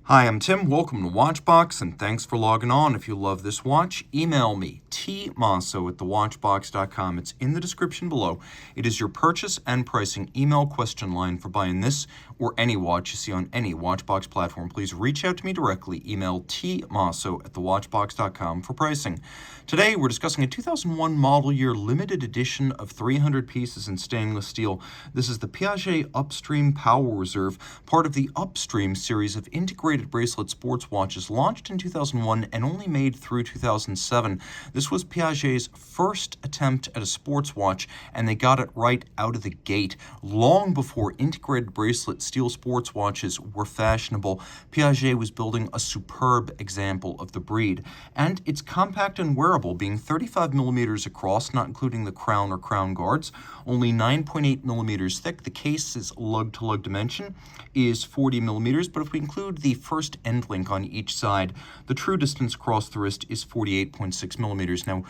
Hi, I'm Tim. Welcome to Watchbox, and thanks for logging on. If you love this watch, email me, tmosso@thewatchbox.com. It's in the description below. It is your purchase and pricing email question line for buying this or any watch you see on any Watchbox platform. Please reach out to me directly. Email tmosso@thewatchbox.com for pricing. Today, we're discussing a 2001 model year limited edition of 300 pieces in stainless steel. This is the Piaget Upstream Power Reserve, part of the Upstream series of integrated bracelet sports watches launched in 2001 and only made through 2007. This was Piaget's first attempt at a sports watch, and they got it right out of the gate. Long before integrated bracelet steel sports watches were fashionable, Piaget was building a superb example of the breed. And it's compact and wearable, being 35 millimeters across, not including the crown or crown guards, only 9.8 millimeters thick. The case's lug-to-lug dimension is 40 millimeters, but if we include the first end link on each side, the true distance across the wrist is 48.6 millimeters. Now,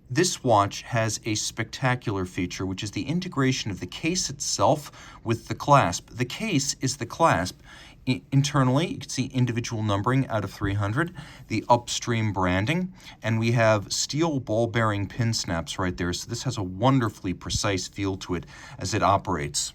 this watch has a spectacular feature, which is the integration of the case itself with the clasp. The case is the clasp. Internally, you can see individual numbering out of 300, the Upstream branding, and we have steel ball-bearing pin snaps right there. So this has a wonderfully precise feel to it as it operates.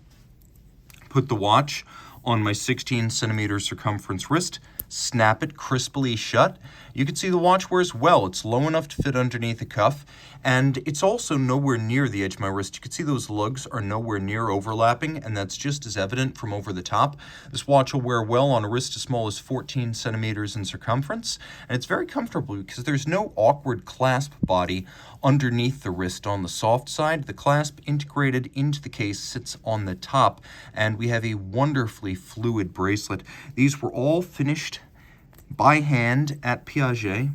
Put the watch on my 16 centimeter circumference wrist, snap it crisply shut. You can see the watch wears well. It's low enough to fit underneath the cuff, and it's also nowhere near the edge of my wrist. You can see those lugs are nowhere near overlapping, and that's just as evident from over the top. This watch will wear well on a wrist as small as 14 centimeters in circumference, and it's very comfortable because there's no awkward clasp body underneath the wrist on the soft side. The clasp integrated into the case sits on the top, and we have a wonderfully fluid bracelet. These were all finished by hand at Piaget,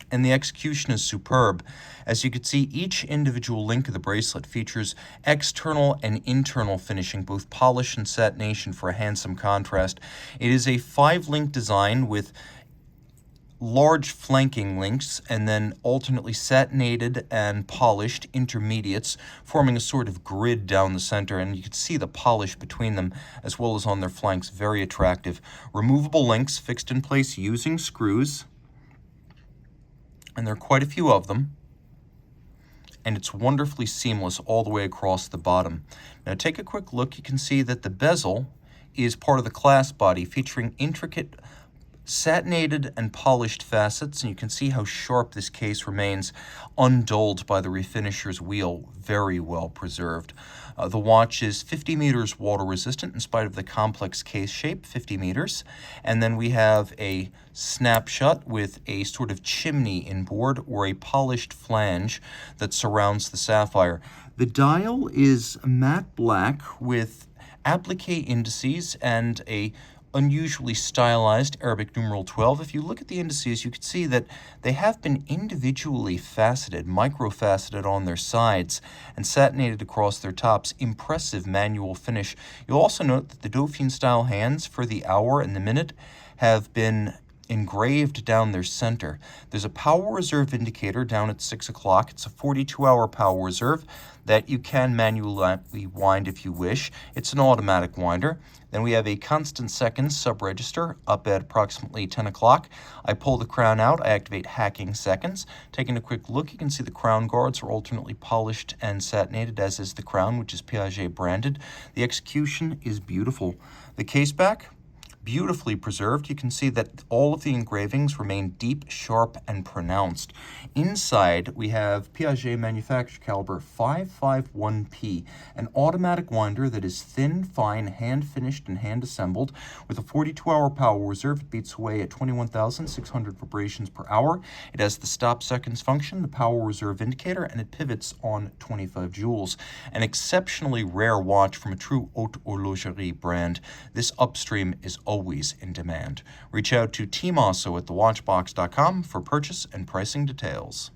and the execution is superb. As you can see, each individual link of the bracelet features external and internal finishing, both polish and satination for a handsome contrast. It is a 5-link design with large flanking links and then alternately satinated and polished intermediates, forming a sort of grid down the center, and you can see the polish between them as well as on their flanks. Very attractive. Removable links fixed in place using screws, and there are quite a few of them, and it's wonderfully seamless all the way across the bottom. Now take a quick look. You can see that the bezel is part of the clasp body, featuring intricate satinated and polished facets, and you can see how sharp this case remains, undulled by the refinisher's wheel. Very well preserved. The watch is 50 meters water resistant in spite of the complex case shape, 50 meters. And then we have a snapshot with a sort of chimney inboard or a polished flange that surrounds the sapphire. The dial is matte black with applique indices and a unusually stylized Arabic numeral 12. If you look at the indices, you can see that they have been individually faceted, micro-faceted on their sides, and satinated across their tops. Impressive manual finish. You'll also note that the Dauphine-style hands for the hour and the minute have been engraved down their center. There's a power reserve indicator down at 6 o'clock. It's a 42-hour power reserve that you can manually wind if you wish. It's an automatic winder. Then we have a constant seconds sub-register up at approximately 10 o'clock. I pull the crown out, I activate hacking seconds. Taking a quick look, you can see the crown guards are alternately polished and satinated, as is the crown, which is Piaget branded. The execution is beautiful. The case back, beautifully preserved. You can see that all of the engravings remain deep, sharp, and pronounced. Inside, we have Piaget manufacturer caliber 551P, an automatic winder that is thin, fine, hand-finished, and hand-assembled. With a 42-hour power reserve, it beats away at 21,600 vibrations per hour. It has the stop seconds function, the power reserve indicator, and it pivots on 25 joules. An exceptionally rare watch from a true haute horlogerie brand. This Upstream is always in demand. Reach out to Team Mosso at thewatchbox.com for purchase and pricing details.